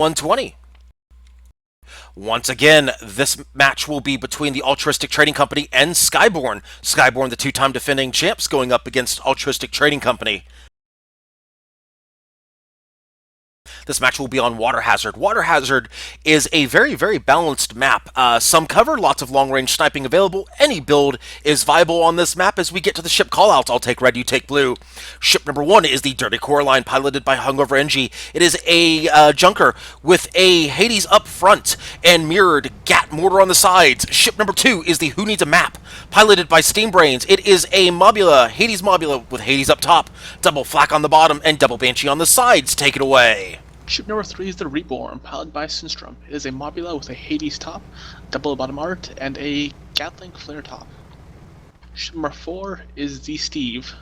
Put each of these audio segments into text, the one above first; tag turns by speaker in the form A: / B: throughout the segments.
A: 120. Once again, this match will be between the Altruistic Trading Company and Skyborne. Skyborne, the two-time defending champs, going up against Altruistic Trading Company. This match will be on Water Hazard. Water Hazard is a very, very balanced map. Some cover, lots of long-range sniping available. Any build is viable on this map. As we get to the ship callouts, I'll take red, you take blue. Ship number 1 is the Dirty Coraline, piloted by Hungover NG. It is a junker with a Hades up front and mirrored Gat mortar on the sides. Ship number 2 is the Who Needs a Map, piloted by Steambrains. It is a Mobula, Hades Mobula with Hades up top, double Flak on the bottom, and double Banshee on the sides. Take it away.
B: Ship number 3 is the Reborn, piloted by Sinstrom. It is a Mobula with a Hades top, double bottom art, and a Gatling flare top. Ship number 4 is the Steve,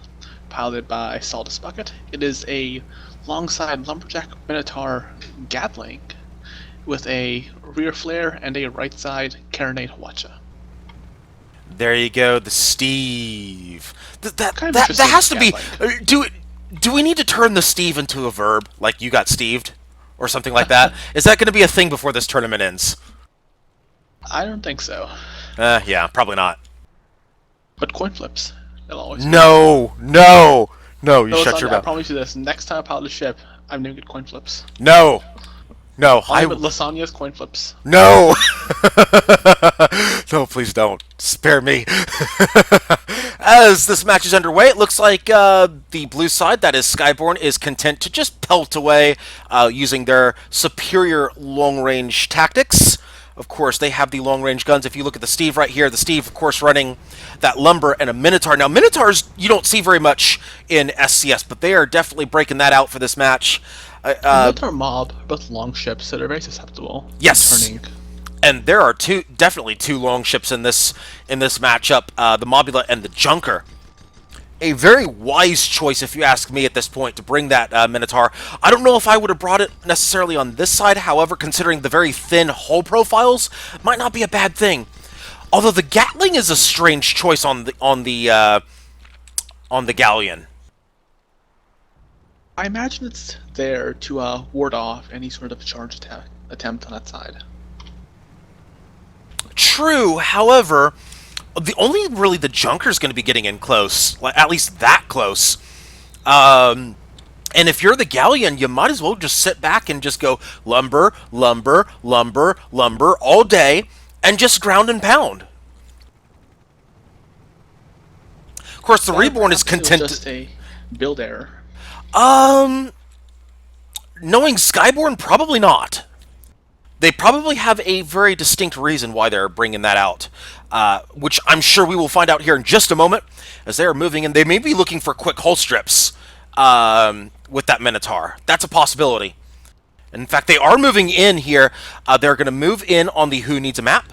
B: piloted by Saldus Bucket. It is a longside Lumberjack Minotaur Gatling with a rear flare and a right side Carronade Hwacha.
A: There you go, the Steve. That has to be... Do we need to turn the Steve into a verb, like you got Steved? Or something like that? Is that going to be a thing before this tournament ends?
B: I don't think so.
A: Yeah, probably not.
B: But coin flips. They'll always
A: No! No! No, you shut your mouth.
B: I promise you this. Next time I pilot a ship, I'm going to get coin flips.
A: No! No,
B: Lasagna's coin flips.
A: No! No, please don't. Spare me. As this match is underway, it looks like the blue side, that is Skyborne, is content to just pelt away using their superior long-range tactics. Of course, they have the long-range guns. If you look at the Steve right here, the Steve, of course, running that Lumber and a Minotaur. Now, Minotaurs you don't see very much in SCS, but they are definitely breaking that out for this match.
B: Minotaur Mob are both long ships, so they're very susceptible.
A: Yes.
B: Turning.
A: And there are definitely two long ships in this matchup, the Mobula and the Junker. A very wise choice, if you ask me at this point, to bring that Minotaur. I don't know if I would have brought it necessarily on this side, however, considering the very thin hull profiles, might not be a bad thing. Although the Gatling is a strange choice on the Galleon.
B: I imagine it's there to ward off any sort of charge attempt on that side.
A: True, however, only the Junker's going to be getting in close, at least that close. And if you're the Galleon, you might as well just sit back and just go lumber, lumber, lumber, lumber all day, and just ground and pound. Of course, the Reborn is content.
B: Just a build error.
A: Knowing Skyborne, probably not. They probably have a very distinct reason why they're bringing that out, which I'm sure we will find out here in just a moment, as they are moving in. They may be looking for quick hull strips with that Minotaur. That's a possibility. In fact, they are moving in here. They're going to move in on the Who Needs a Map,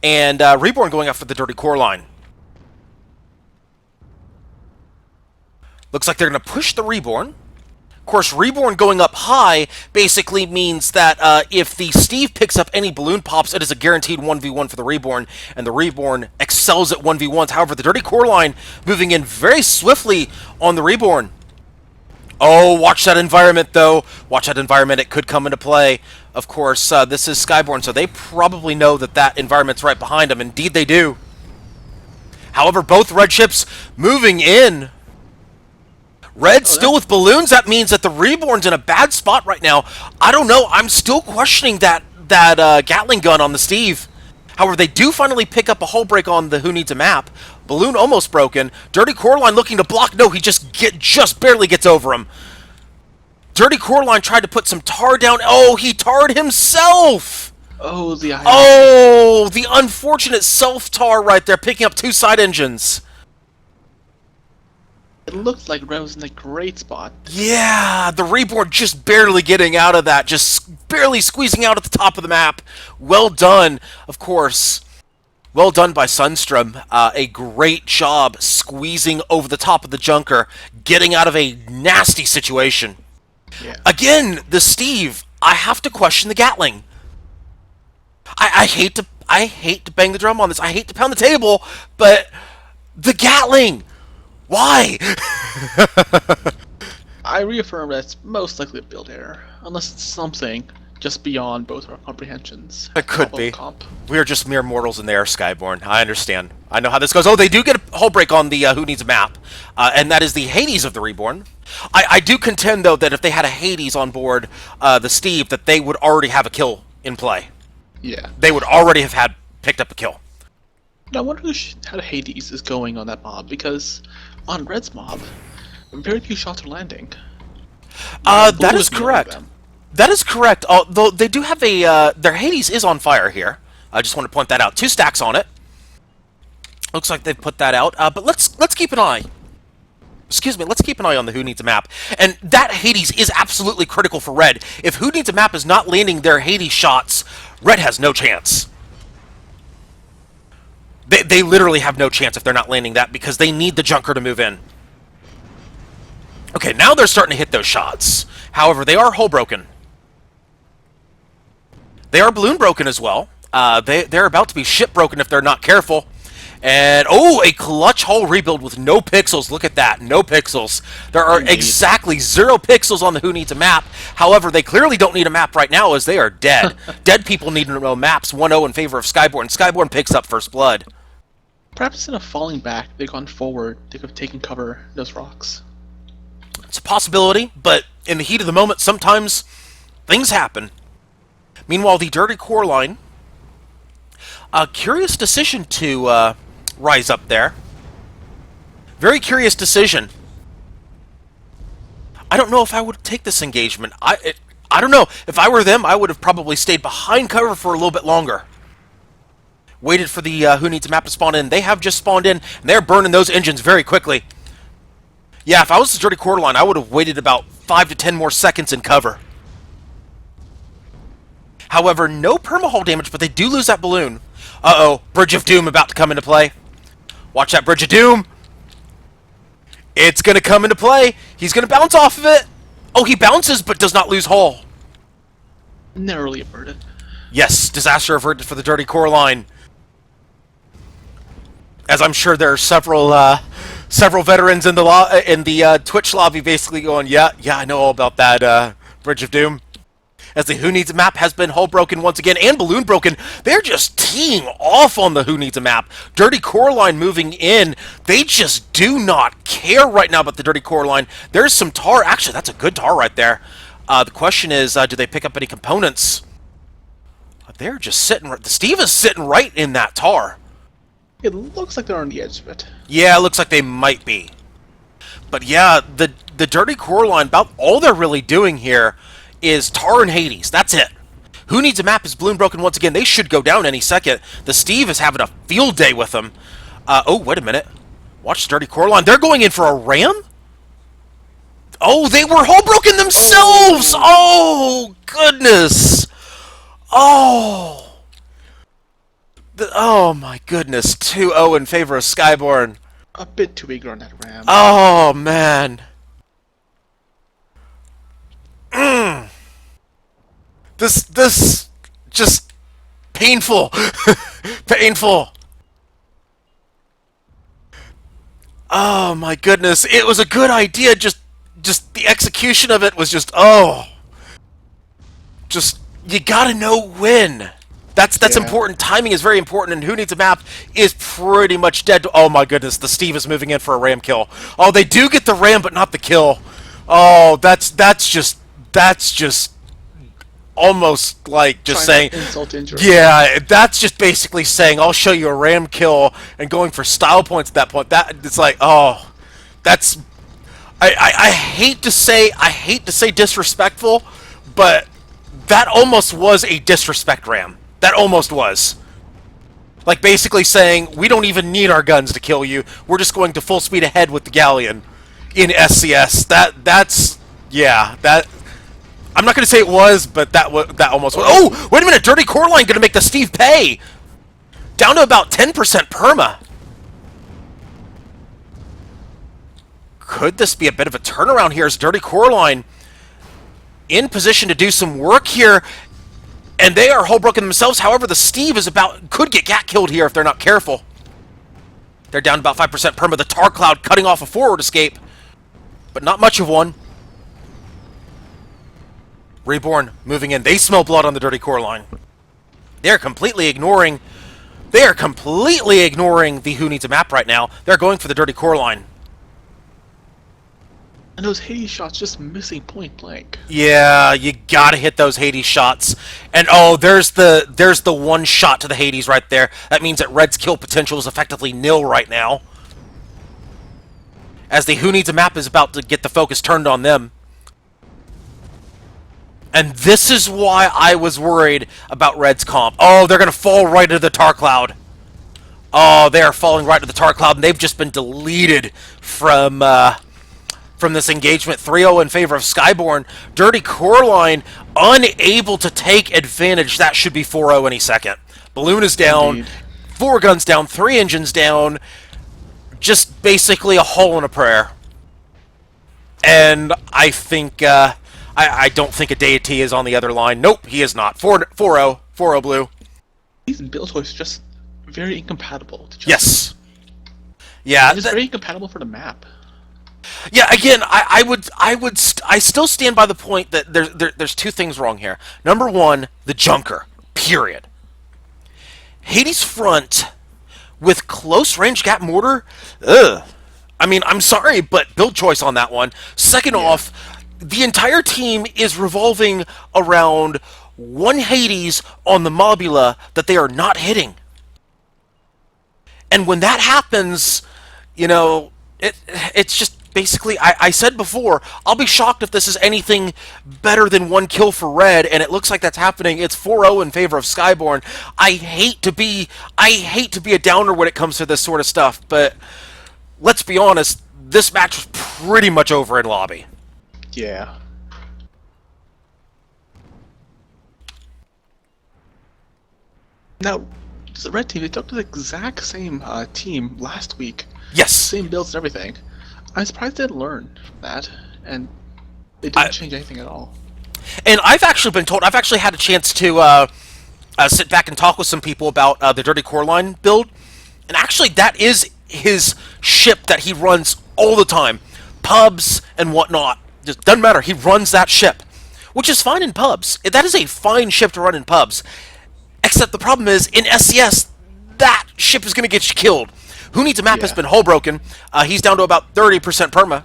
A: and Reborn going after the Dirty Coraline. Looks like they're going to push the Reborn. Of course, Reborn going up high basically means that if the Steve picks up any balloon pops, it is a guaranteed 1v1 for the Reborn, and the Reborn excels at 1v1s. However, the Dirty Coraline moving in very swiftly on the Reborn. Oh, watch that environment, though. Watch that environment. It could come into play. Of course, this is Skyborne, so they probably know that that environment's right behind them. Indeed, they do. However, both red ships moving in. Red still with balloons. That means that the Reborn's in a bad spot right now. I don't know. I'm still questioning that Gatling gun on the Steve. However, they do finally pick up a hull break on the Who Needs a Map. Balloon almost broken. Dirty Coraline looking to block. No, he just barely gets over him. Dirty Coraline tried to put some tar down. Oh, he tarred himself.
B: Oh,
A: the unfortunate self-tar right there, picking up 2 side engines.
B: It looked like Red was in a great spot.
A: Yeah, the Reborn just barely getting out of that, just barely squeezing out at the top of the map. Well done, of course. Well done by Sunstrom. A great job squeezing over the top of the Junker, getting out of a nasty situation.
B: Yeah.
A: Again, the Steve, I have to question the Gatling. I hate to bang the drum on this. I hate to pound the table, but the Gatling. Why?
B: I reaffirm that it's most likely a build error, unless it's something just beyond both our comprehensions.
A: It could
B: Top of
A: be.
B: Comp.
A: We are just mere mortals and they are Skyborne. I understand. I know how this goes. Oh, they do get a hull break on the Who Needs a Map, and that is the Hades of the Reborn. I do contend, though, that if they had a Hades on board the Steve, that they would already have a kill in play.
B: Yeah.
A: They would already have picked up a kill.
B: Now, I wonder how Hades is going on that mob, because on Red's mob, very few shots are landing.
A: That
B: Blue
A: is
B: beyond
A: correct.
B: them.
A: That is correct. Although they do have a their Hades is on fire here. I just want to point that out. 2 stacks on it. Looks like they've put that out. But let's keep an eye. Excuse me. Let's keep an eye on the Who Needs a Map. And that Hades is absolutely critical for Red. If Who Needs a Map is not landing their Hades shots, Red has no chance. They literally have no chance if they're not landing that because they need the Junker to move in. Okay, now they're starting to hit those shots. However, they are hull broken. They are balloon broken as well. They're about to be ship broken if they're not careful. And, oh, a clutch hull rebuild with no pixels. Look at that, no pixels. There are exactly 0 pixels on the Who Needs a Map. However, they clearly don't need a map right now as they are dead. Dead people need to know maps. 1-0 in favor of Skyborne. Skyborne picks up first blood.
B: Perhaps instead of falling back, they've gone forward. They could have taken cover in those rocks.
A: It's a possibility, but in the heat of the moment, sometimes things happen. Meanwhile, the Dirty Core line, a curious decision to rise up there. Very curious decision. I don't know if I would take this engagement. I don't know. If I were them, I would have probably stayed behind cover for a little bit longer. Waited for the Who Needs a Map to spawn in. They have just spawned in, and they're burning those engines very quickly. Yeah, if I was the Dirty Core line, I would have waited about 5 to 10 more seconds in cover. However, no perma-hull damage, but they do lose that balloon. Uh-oh, Bridge of Doom about to come into play. Watch that Bridge of Doom. It's going to come into play. He's going to bounce off of it. Oh, he bounces, but does not lose hull.
B: Narrowly averted.
A: Yes, disaster averted for the Dirty Core line. As I'm sure there are several veterans in the Twitch lobby basically going, yeah, I know all about that Bridge of Doom. As the Who Needs a Map has been hull broken once again and balloon broken, they're just teeing off on the Who Needs a Map. Dirty Core line moving in. They just do not care right now about the Dirty Core line. There's some tar. Actually, that's a good tar right there. The question is, do they pick up any components? They're just sitting. The Steve is sitting right in that tar.
B: It looks like they're on the edge of it.
A: Yeah, it looks like they might be. But yeah, the Dirty Core line, about all they're really doing here is tar and Hades. That's it. Who Needs a Map is balloon broken once again. They should go down any second. The Steve is having a field day with them. Oh, wait a minute. Watch the Dirty Core line. They're going in for a ram? Oh, they were hull broken themselves! Oh, goodness! Oh! Oh my goodness, 2-0 in favor of Skyborne.
B: A bit too eager on that ram.
A: Oh man. This just painful. Painful. Oh my goodness, it was a good idea, just the execution of it was just you gotta know when. That's important. Timing is very important, and Who Needs a Map is pretty much dead. Oh my goodness, the Steve is moving in for a ram kill. Oh, they do get the ram, but not the kill. Oh, that's just almost like just saying
B: insult injury.
A: Yeah, that's just basically saying I'll show you a ram kill and going for style points at that point. That it's like, oh, that's I hate to say disrespectful, but that almost was a disrespect ram. That almost was. Like basically saying, we don't even need our guns to kill you. We're just going to full speed ahead with the galleon in SCS. That's I'm not going to say it was, but that almost was. Oh, wait a minute. Dirty Core line going to make the Steve pay. Down to about 10% perma. Could this be a bit of a turnaround here as Dirty Core line in position to do some work here? And they are hull broken themselves. However, the Steve could get gat killed here if they're not careful. They're down about 5% perma. The tar cloud cutting off a forward escape, but not much of one. Reborn moving in. They smell blood on the dirty core line. They're completely ignoring... They are completely ignoring the who needs a map right now. They're going for the dirty core line.
B: And those Hades shots just missing point blank.
A: Yeah, you gotta hit those Hades shots. And oh, there's the one shot to the Hades right there. That means that Red's kill potential is effectively nil right now. As the who needs a map is about to get the focus turned on them. And this is why I was worried about Red's comp. Oh, they're gonna fall right into the tar cloud. Oh, they are falling right into the tar cloud, and they've just been deleted from this engagement. 3-0 in favor of Skyborne. Dirty core line unable to take advantage. That should be 4-0 any second. Balloon is down.
B: Indeed.
A: 4 guns down. 3 engines down. Just basically a hole in a prayer. And I think, I don't think a deity is on the other line. Nope, he is not. 4-0. 4-0 blue.
B: These build choices are just very incompatible to each other.
A: Yes. Yeah.
B: It's very incompatible for the map.
A: Yeah, again, I still stand by the point that there's 2 things wrong here. Number 1, the junker. Period. Hades front with close range gap mortar. Ugh. I mean, I'm sorry, but build choice on that one. Second off, the entire team is revolving around one Hades on the Mobula that they are not hitting. And when that happens, you know, it's just basically, I said before, I'll be shocked if this is anything better than 1 kill for Red, and it looks like that's happening. It's 4-0 in favor of Skyborne. I hate to be a downer when it comes to this sort of stuff, but let's be honest, this match was pretty much over in lobby.
B: Yeah. Now, the red team, they took the exact same team last week.
A: Yes.
B: Same builds and everything. I'm surprised they didn't learn from that, and they didn't change anything at all.
A: And I've actually been told, I've actually had a chance to sit back and talk with some people about the Dirty Core Line build, and actually that is his ship that he runs all the time. Pubs and whatnot. Just doesn't matter, he runs that ship. Which is fine in pubs. That is a fine ship to run in pubs. Except the problem is, in SCS, that ship is going to get you killed. Who Needs a Map has been hull broken. He's down to about 30% perma.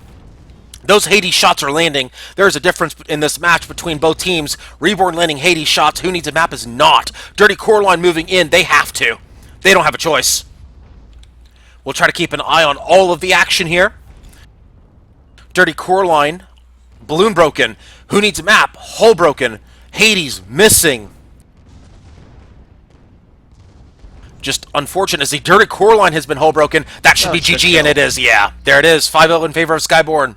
A: Those Hades shots are landing. There's a difference in this match between both teams. Reborn landing Hades shots. Who Needs a Map is not. Dirty Core Line moving in. They have to. They don't have a choice. We'll try to keep an eye on all of the action here. Dirty Core Line. Balloon broken. Who Needs a Map? Hull broken. Hades missing. Just unfortunate as the Dirty Core Line has been hull broken. That should be GG, and it is. Yeah, there it is. 5-0 in favor of Skyborne.